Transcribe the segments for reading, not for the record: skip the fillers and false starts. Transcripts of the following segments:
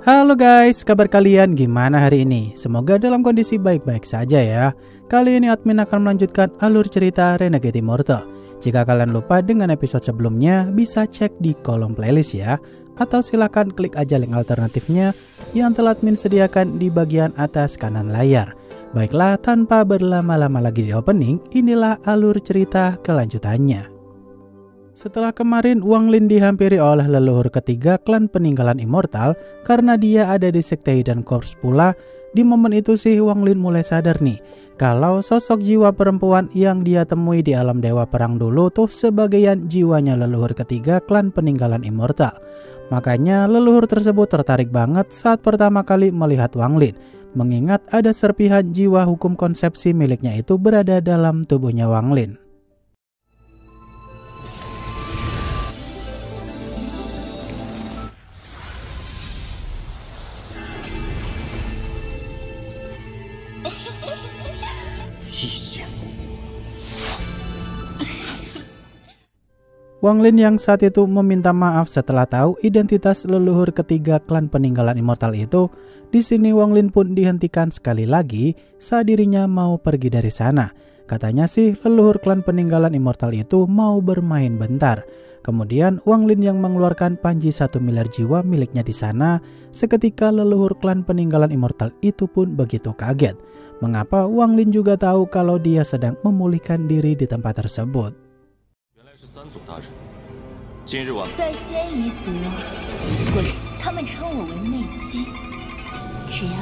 Halo guys, kabar kalian gimana hari ini? Semoga dalam kondisi baik-baik saja ya. Kali ini admin akan melanjutkan alur cerita Renegade Immortal. Jika kalian lupa dengan episode sebelumnya, bisa cek di kolom playlist ya. Atau silahkan klik aja link alternatifnya yang telah admin sediakan di bagian atas kanan layar. Baiklah, tanpa berlama-lama lagi di opening, inilah alur cerita kelanjutannya. Setelah kemarin Wang Lin dihampiri oleh leluhur ketiga klan peninggalan Immortal karena dia ada di sekte Hidden Corps pula, di momen itu sih Wang Lin mulai sadar nih kalau sosok jiwa perempuan yang dia temui di alam dewa perang dulu tuh sebagian jiwanya leluhur ketiga klan peninggalan Immortal. Makanya leluhur tersebut tertarik banget saat pertama kali melihat Wang Lin, mengingat ada serpihan jiwa hukum konsepsi miliknya itu berada dalam tubuhnya Wang Lin. Wang Lin yang saat itu meminta maaf setelah tahu identitas leluhur ketiga klan peninggalan Immortal itu. Di sini Wang Lin pun dihentikan sekali lagi saat dirinya mau pergi dari sana. Katanya sih leluhur klan peninggalan Immortal itu mau bermain bentar. Kemudian Wang Lin yang mengeluarkan panji 1 miliar jiwa miliknya di sana. Seketika leluhur klan peninggalan Immortal itu pun begitu kaget. Mengapa Wang Lin juga tahu kalau dia sedang memulihkan diri di tempat tersebut. 在先一族，我他们称我为内姬，只要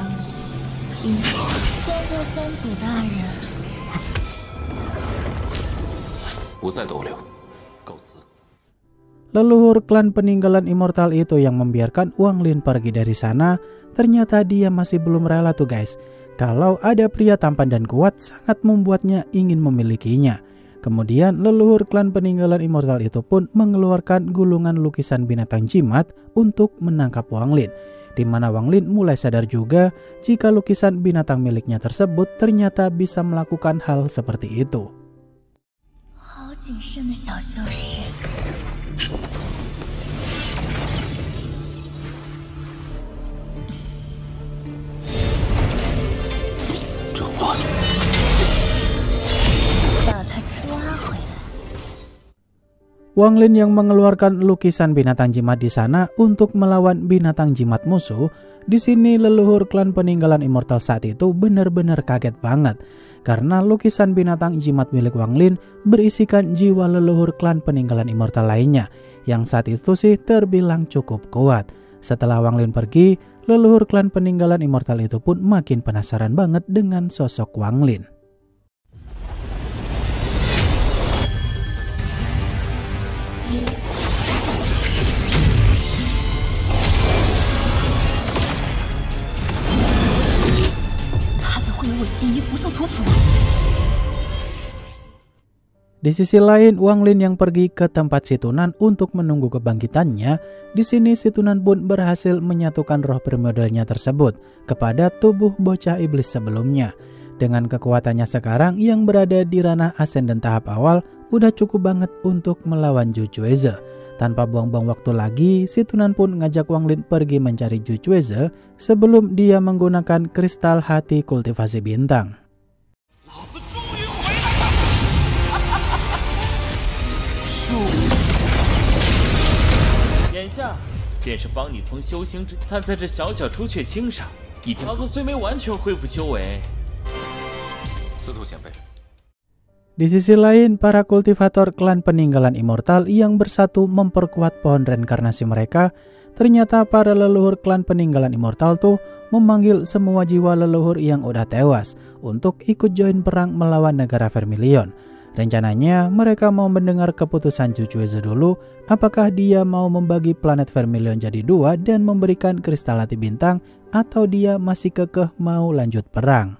你先做三祖大人，不再逗留，告辞。 Leluhur klan peninggalan Immortal itu yang membiarkan Wang Lin pergi dari sana. Ternyata dia masih belum rela tuh guys, kalau ada pria tampan dan kuat sangat membuatnya ingin memilikinya. Kemudian leluhur klan peninggalan Immortal itu pun mengeluarkan gulungan lukisan binatang jimat untuk menangkap Wang Lin. Di mana Wang Lin mulai sadar juga jika lukisan binatang miliknya tersebut ternyata bisa melakukan hal seperti itu. Wang Lin yang mengeluarkan lukisan binatang jimat di sana untuk melawan binatang jimat musuh. Di sini leluhur klan peninggalan Immortal saat itu benar-benar kaget banget karena lukisan binatang jimat milik Wang Lin berisikan jiwa leluhur klan peninggalan Immortal lainnya yang saat itu sih terbilang cukup kuat. Setelah Wang Lin pergi, leluhur klan peninggalan Immortal itu pun makin penasaran banget dengan sosok Wang Lin. Di sisi lain, Wang Lin yang pergi ke tempat Situnan untuk menunggu kebangkitannya. Di sini Situnan pun berhasil menyatukan roh primordialnya tersebut kepada tubuh bocah iblis sebelumnya. Dengan kekuatannya sekarang yang berada di ranah ascendant tahap awal, udah cukup banget untuk melawan Zhuchueze. Tanpa buang-buang waktu lagi, Situnan pun ngajak Wang Lin pergi mencari Zhuchueze sebelum dia menggunakan kristal hati kultivasi bintang. 眼下便是帮你从修行之，但在这小小朱雀星上，一条子虽没完全恢复修为。司徒前辈。 Di sisi lain, para kultivator klan peninggalan Immortal yang bersatu memperkuat pohon reinkarnasi mereka. Ternyata para leluhur klan peninggalan Immortal tuh memanggil semua jiwa leluhur yang udah tewas untuk ikut join perang melawan negara Vermilion. Rencananya mereka mau mendengar keputusan Zhuchueze dulu, apakah dia mau membagi planet Vermilion jadi 2 dan memberikan kristal hati bintang, atau dia masih kekeh mau lanjut perang.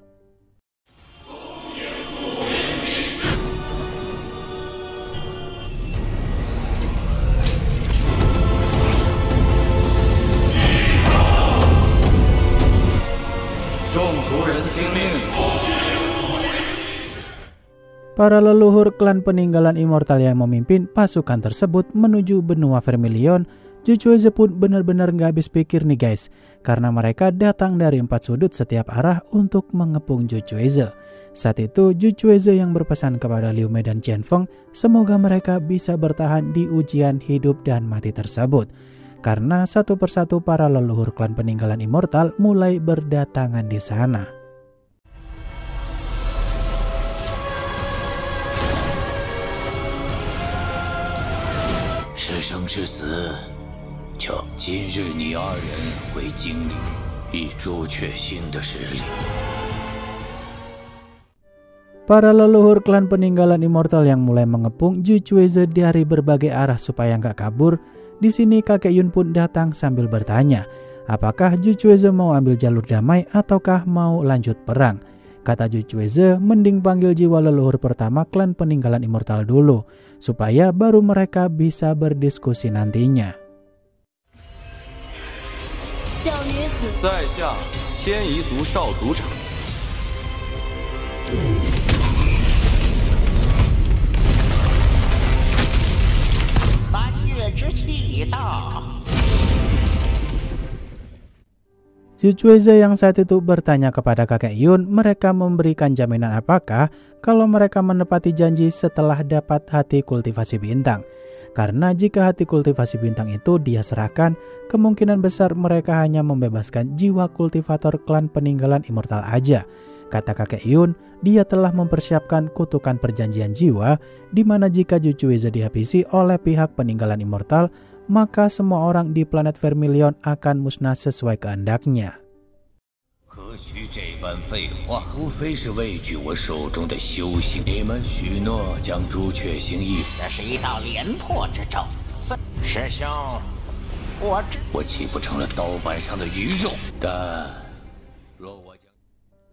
Para leluhur klan peninggalan Immortal yang memimpin pasukan tersebut menuju benua Vermilion. Jujueze pun benar-benar gak habis pikir nih guys, karena mereka datang dari 4 sudut setiap arah untuk mengepung Jujueze. Saat itu Jujueze yang berpesan kepada Liu Mei dan Qian Feng semoga mereka bisa bertahan di ujian hidup dan mati tersebut. Karena satu persatu para leluhur klan peninggalan immortal mulai berdatangan di sana. Para leluhur klan peninggalan immortal yang mulai mengepung Jujueze dari berbagai arah supaya nggak kabur. Di sini kakek Yun pun datang sambil bertanya, apakah Jujueze mau ambil jalur damai ataukah mau lanjut perang? Kata Jujueze, mending panggil jiwa leluhur pertama klan peninggalan immortal dulu, supaya baru mereka bisa berdiskusi nantinya. 在下迁夷族少族长。Jujueze yang saat itu bertanya kepada kakek Yun mereka memberikan jaminan apakah kalau mereka menepati janji setelah dapat hati kultivasi bintang. Karena jika hati kultivasi bintang itu dia serahkan, kemungkinan besar mereka hanya membebaskan jiwa kultivator klan peninggalan immortal aja. Kata kakek Yun, dia telah mempersiapkan kutukan perjanjian jiwa, di mana jika Jujueze dihabisi oleh pihak peninggalan immortal, maka semua orang di planet Vermilion akan musnah sesuai kehendaknya.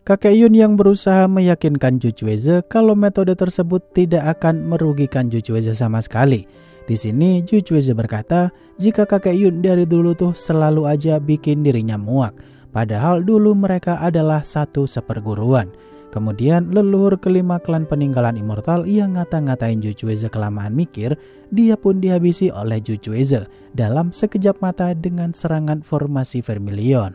Kakek Yun yang berusaha meyakinkan Jujueze kalau metode tersebut tidak akan merugikan Jujueze sama sekali. Di sini Jujueze berkata, jika kakek Yun dari dulu tuh selalu aja bikin dirinya muak. Padahal dulu mereka adalah satu seperguruan. Kemudian leluhur kelima klan peninggalan immortal yang ngata-ngatain Jujueze kelamaan mikir, dia pun dihabisi oleh Jujueze dalam sekejap mata dengan serangan formasi Vermilion.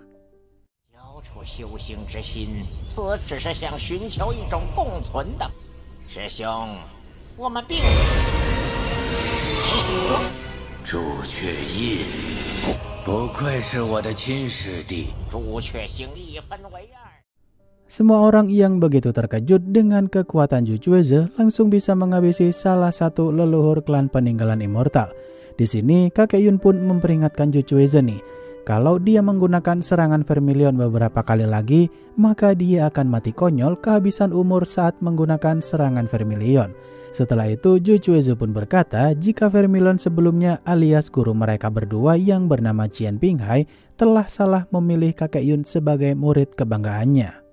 Semua orang yang begitu terkejut dengan kekuatan Jujueze langsung bisa menghabisi salah satu leluhur klan peninggalan immortal. Di sini kakek Yun pun memperingatkan Jujueze nih, kalau dia menggunakan serangan Vermilion beberapa kali lagi, maka dia akan mati konyol kehabisan umur saat menggunakan serangan Vermilion. Setelah itu Jujueze pun berkata jika Vermilion sebelumnya alias guru mereka berdua yang bernama Qian Pinghai telah salah memilih kakek Yun sebagai murid kebanggaannya.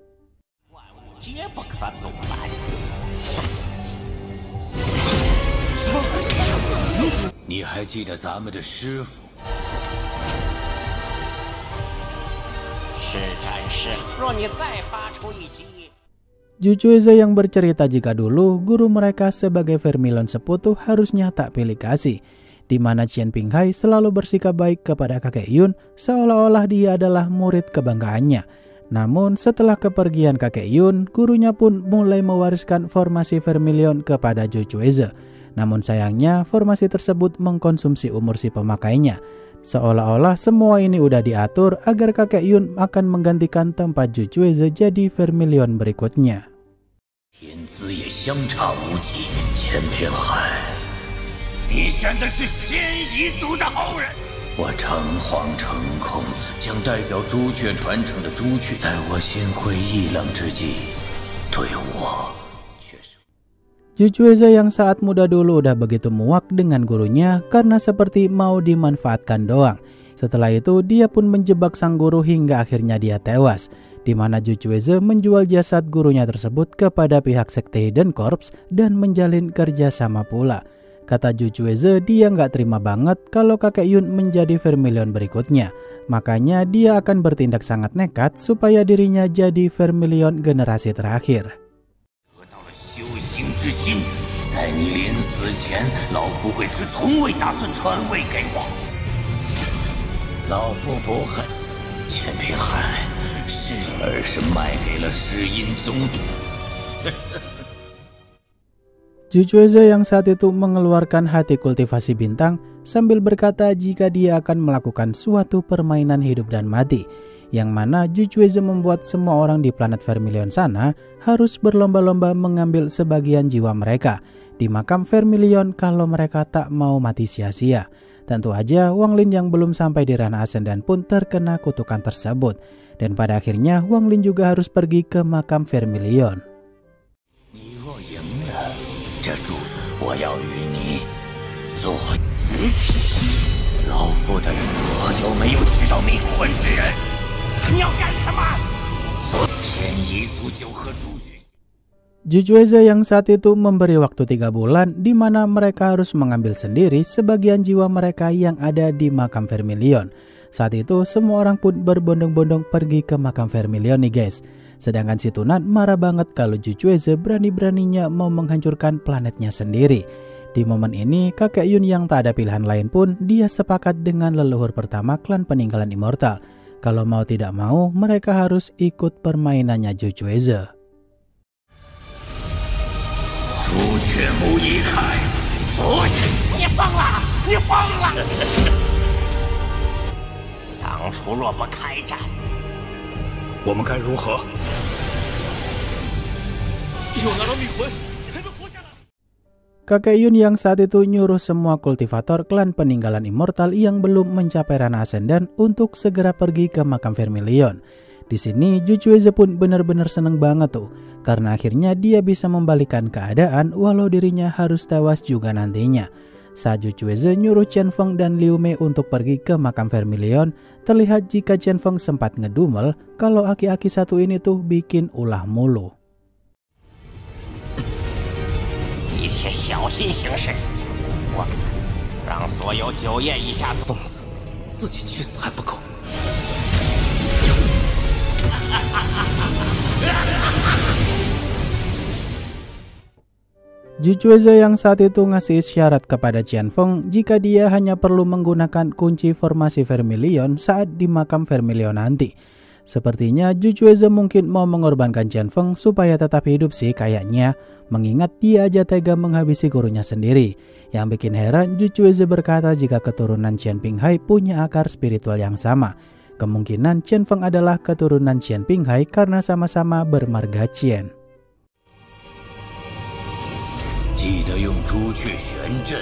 Jujueze yang bercerita jika dulu guru mereka sebagai Vermilion Seputu harusnya tak pilih kasih, di mana Qian Pinghai selalu bersikap baik kepada kakek Yun seolah-olah dia adalah murid kebanggaannya. Namun setelah kepergian kakek Yun, gurunya pun mulai mewariskan formasi Vermilion kepada Jujueze. Namun sayangnya formasi tersebut mengkonsumsi umur si pemakainya. Seolah-olah semua ini udah diatur agar kakek Yun akan menggantikan tempat Jujueze jadi Vermilion berikutnya. Jujueze yang saat muda dulu udah begitu muak dengan gurunya karena seperti mau dimanfaatkan doang. Setelah itu dia pun menjebak sang guru hingga akhirnya dia tewas, di mana Jujueze menjual jasad gurunya tersebut kepada pihak sekte Hidden Corps dan menjalin kerjasama pula. Kata Jujueze dia nggak terima banget kalau kakek Yun menjadi Vermilion berikutnya. Makanya dia akan bertindak sangat nekat supaya dirinya jadi Vermilion generasi terakhir. 老夫不恨，钱平海是卖给了石阴宗。Zhuchueze yang saat itu mengeluarkan hati kultivasi bintang sambil berkata jika dia akan melakukan suatu permainan hidup dan mati, yang mana Zhuchueze membuat semua orang di planet Vermilion sana harus berlomba-lomba mengambil sebagian jiwa mereka di makam Vermilion kalau mereka tak mau mati sia-sia. Tentu aja Wang Lin yang belum sampai di ranah Ascendant pun terkena kutukan tersebut, dan pada akhirnya Wang Lin juga harus pergi ke makam Vermilion. 这主，我要与你做。老夫的所有没有取到冥魂之人，你要干什么？前一族就和主角。Zhuchueze yang saat itu memberi waktu 3 bulan di mana mereka harus mengambil sendiri sebagian jiwa mereka yang ada di makam Vermilion. Saat itu semua orang pun berbondong-bondong pergi ke makam Vermilion nih guys. Sedangkan si Tunan marah banget kalau Zhuchueze berani-beraninya mau menghancurkan planetnya sendiri. Di momen ini kakek Yun yang tak ada pilihan lain pun dia sepakat dengan leluhur pertama klan peninggalan Immortal. Kalau mau tidak mau mereka harus ikut permainannya Zhuchueze. 朱雀木一开，所以你疯了，你疯了！当初若不开战，我们该如何？只有拿到冥魂，才能活下来。 Kakek Yun yang saat itu nyuruh semua kultivator klan peninggalan Immortal yang belum mencapai ranah Ascendant untuk segera pergi ke makam Vermilion. Di sini Zhuchueze pun benar-benar seneng banget tuh, karena akhirnya dia bisa membalikkan keadaan walau dirinya harus tewas juga nantinya. Saat Zhuchueze nyuruh Chen Feng dan Liu Mei untuk pergi ke makam Vermilion, terlihat jika Chen Feng sempat ngedumel kalau aki-aki satu ini tuh bikin ulah mulu. 一切小心行事，我让所有9夜以下疯子自己去死还不够。 Zhuchueze yang saat itu ngasih isyarat kepada Chen Feng jika dia hanya perlu menggunakan kunci formasi Vermilion saat di makam Vermilion nanti. Sepertinya Zhuchueze mungkin mau mengorbankan Chen Feng supaya tetap hidup sih kayaknya, mengingat dia aja tega menghabisi gurunya sendiri. Yang bikin heran, Zhuchueze berkata jika keturunan Chen Pinghai punya akar spiritual yang sama. Kemungkinan Chen Feng adalah keturunan Chen Pinghai karena sama-sama bermarga Chen. 记得用朱雀玄阵，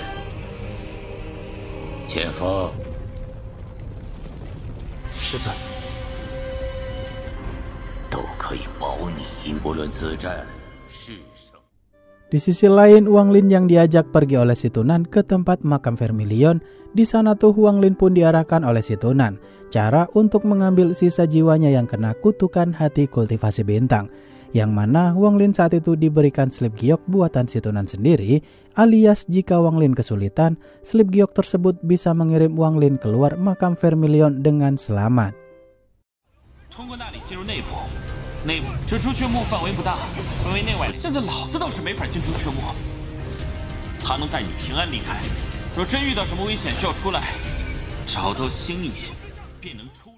前锋。师尊，都可以保你，不论此战是胜。 Di sisi lain, Wang Lin yang diajak pergi oleh si Tunan ke tempat makam Vermilion. Di sana tuh Wang Lin pun diarahkan oleh si Tunan cara untuk mengambil sisa jiwanya yang kena kutukan hati kultivasi bintang. Yang mana Wang Lin saat itu diberikan slip giok buatan si Tunan sendiri, alias jika Wang Lin kesulitan, slip giok tersebut bisa mengirim Wang Lin keluar makam Vermilion dengan selamat. 通过那里进入内部，内部这朱雀木范围不大，分为内外。现在老子倒是没法进朱雀木，他能带你平安离开。若真遇到什么危险需要出来，找到星野便能出。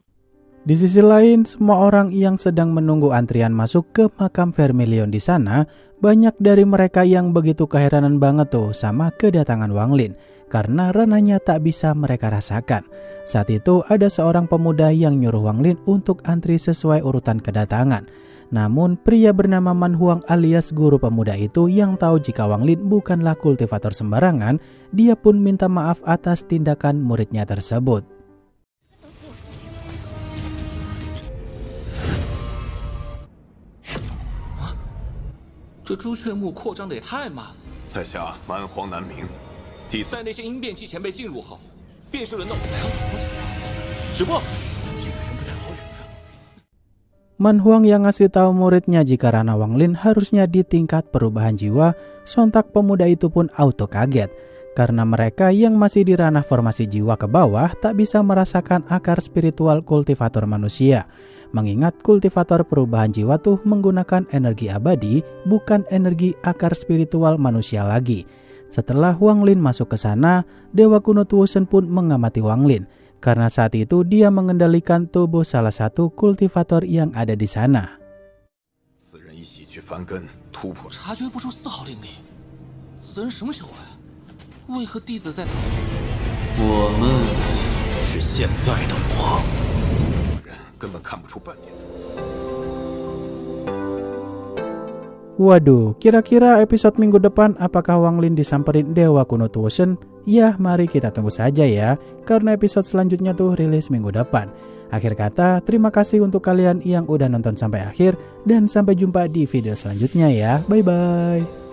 Di sisi lain, semua orang yang sedang menunggu antrian masuk ke makam Vermilion di sana, banyak dari mereka yang begitu keheranan banget tuh sama kedatangan Wang Lin, karena ranahnya tak bisa mereka rasakan. Saat itu ada seorang pemuda yang nyuruh Wang Lin untuk antri sesuai urutan kedatangan. Namun pria bernama Man Huang alias guru pemuda itu yang tahu jika Wang Lin bukanlah kultivator sembarangan, dia pun minta maaf atas tindakan muridnya tersebut. 这朱雀木扩张的也太慢了。在下蛮荒难明，弟子在那些阴变期前辈进入后，便是轮到我来了。只不过这个人不太好惹。 Man Huang yang ngasih tahu muridnya jika ranah Wang Lin harusnya di tingkat perubahan jiwa, sontak pemuda itu pun auto kaget. Karena mereka yang masih di ranah formasi jiwa ke bawah tak bisa merasakan akar spiritual kultivator manusia. Mengingat kultivator perubahan jiwa tuh menggunakan energi abadi, bukan energi akar spiritual manusia lagi. Setelah Wang Lin masuk ke sana, Dewa Kuno Tuosen pun mengamati Wang Lin. karena saat itu dia mengendalikan tubuh salah satu kultivator yang ada di sana. 此人一起去翻根突破。察觉不出丝毫灵力，此人什么修为？为何弟子在他？我们是现在的魔，人根本看不出半点。 Waduh, kira-kira episode minggu depan apakah Wang Lin disamperin Dewa Kuno Tuosen? Ya, mari kita tunggu saja ya, karena episode selanjutnya tuh rilis minggu depan. Akhir kata, terima kasih untuk kalian yang udah nonton sampai akhir, dan sampai jumpa di video selanjutnya ya. Bye-bye.